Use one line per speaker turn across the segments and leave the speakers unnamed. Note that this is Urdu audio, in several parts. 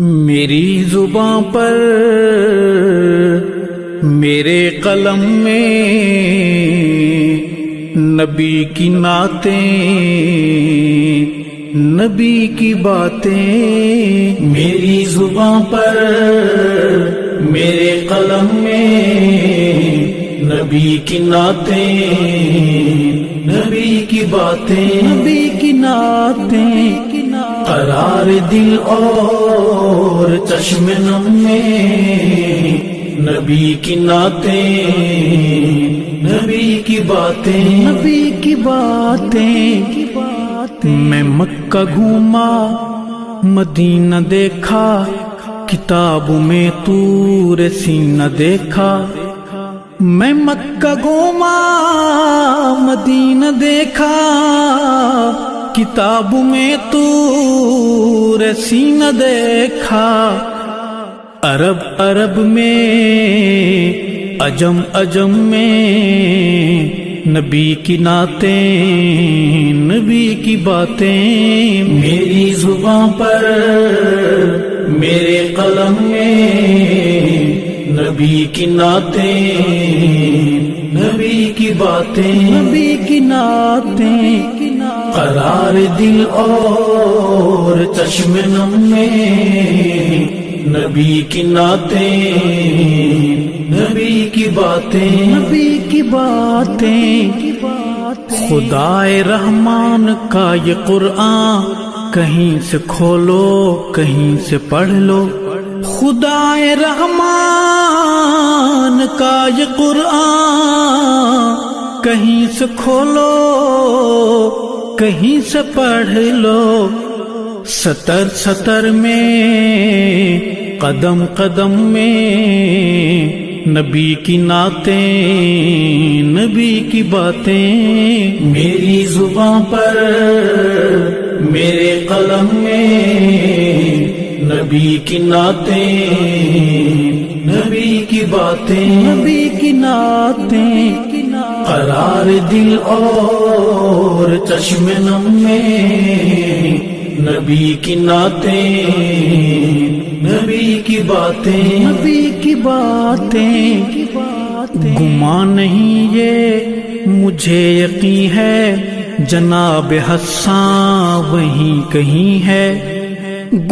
میری زباں پر میرے قلم میں نبی کی نعتیں، نبی کی باتیں، میری زباں پر میرے قلم میں نبی کی نعتیں، نبی کی باتیں، نبی کی نعتیں، قرار دل اور چشم نم میں نبی کی نعتیں، نبی کی باتیں، نبی کی باتیں۔ میں مکہ گھوما مدینہ دیکھا، کتاب میں طور سینہ دیکھا۔ میں مکہ گھوما مدینہ دیکھا، کتاب میں طور سینہ دیکھا۔ عرب عرب میں، عجم عجم میں نبی کی نعتیں، نبی کی باتیں، میری زباں پر میرے قلم میں نبی کی نعتیں، نبی کی باتیں، نبی کی نعتیں، قرار دل اور چشم نم میں نبی کی نعتیں، نبی کی باتیں، نبی کی باتیں۔ خدائے رحمان کا یہ قرآن کہیں سے کھولو کہیں سے پڑھ لو، خدائے رحمان کا یہ قرآن کہیں سے کھولو کہیں سے پڑھ لو۔ سطر سطر میں، قدم قدم میں نبی کی نعتیں، نبی کی باتیں، میری زباں پر میرے قلم میں نبی کی نعتیں، نبی کی باتیں، نبی کی نعتیں، قرار دل اور چشم نم میں نبی کی نعتیں، نبی کی باتیں، نبی کی باتیں۔ گمان نہیں یہ مجھے یقین ہے، جناب حسان وہیں کہیں ہے۔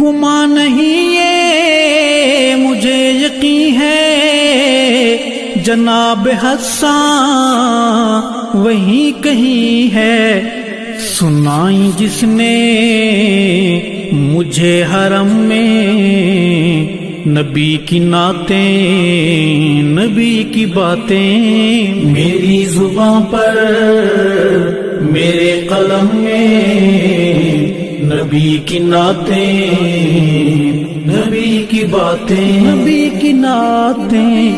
گمان نہیں یہ مجھے یقین ہے، جناب حسان وہیں کہیں ہے۔ سنائی جس نے مجھے حرم میں نبی کی نعتیں، نبی کی باتیں، میری زباں پر میرے قلم میں نبی کی نعتیں، نبی کی باتیں، نبی کی نعتیں،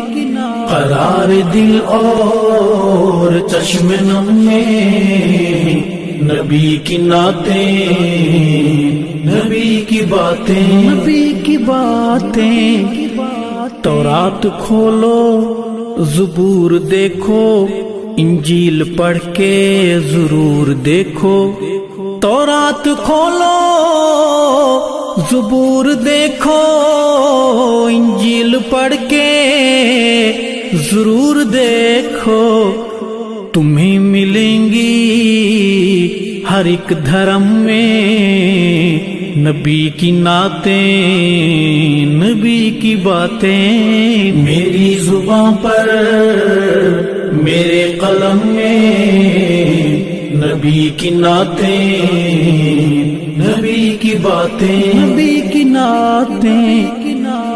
قرار دل اور چشم نم میں نبی کی نعتیں، نبی کی باتیں، نبی کی باتیں۔ تورات کھولو زبور دیکھو، انجیل پڑھ کے ضرور دیکھو۔ تورات کھولو زبور دیکھو، انجیل پڑھ کے ضرور دیکھو۔ تمہیں ملیں گی ہر ایک دھرم میں نبی کی نعتیں، نبی کی باتیں، میری زباں پر میرے قلم میں نبی کی نعتیں، نبی کی باتیں، نبی کی نعتیں،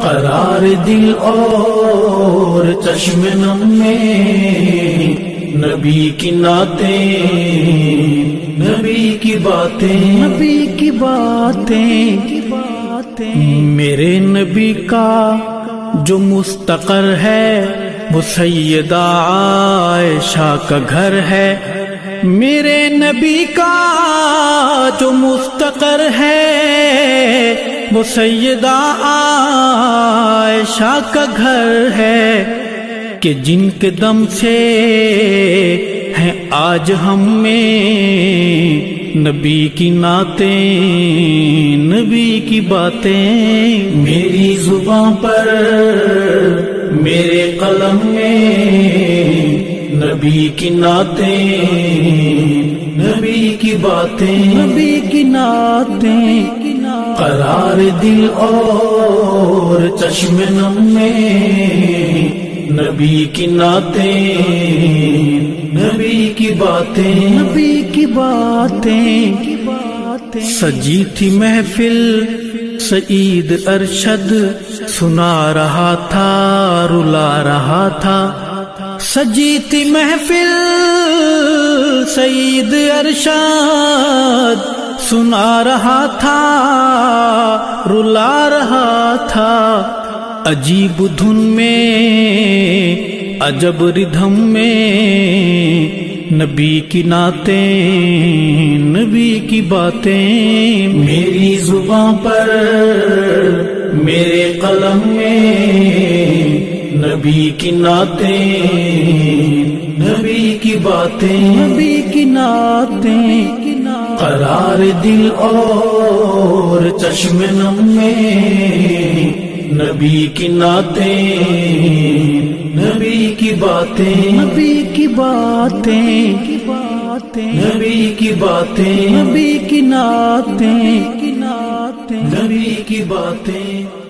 قرار دل اور چشم نم میں نبی کی نعتیں، نبی کی باتیں، نبی کی باتیں۔ میرے نبی کا جو مستقر ہے وہ سیدہ عائشہ کا گھر ہے۔ میرے نبی کا جو مستقر ہے وہ سیدہ عائشہ کا گھر ہے، کہ جن کے دم سے ہیں آج ہم میں نبی کی نعتیں، نبی کی باتیں، میری زباں پر میرے قلم میں نبی کی نعتیں، نبی کی باتیں، نبی کی نعتیں، قرار دل اور چشم نم میں نبی کی نعتیں، نبی کی باتیں، نبی کی باتیں، سجی تھی محفل سعید ارشد سنا رہا تھا، رلا رہا تھا، سجی تھی محفل سعید ارشد سنا رہا تھا، رلا رہا تھا، عجیب دھن میں عجب ردھم میں نبی کی نعتیں، نبی کی باتیں، میری زباں پر میرے قلم میں نبی کی نعتیں، نبی کی باتیں، نبی کی نعتیں، قرار دل اور چشم نم میں نبی کی نعتیں، نبی کی باتیں، نبی کی باتیں، نبی کی باتیں، نبی کی نعتیں، نبی کی باتیں۔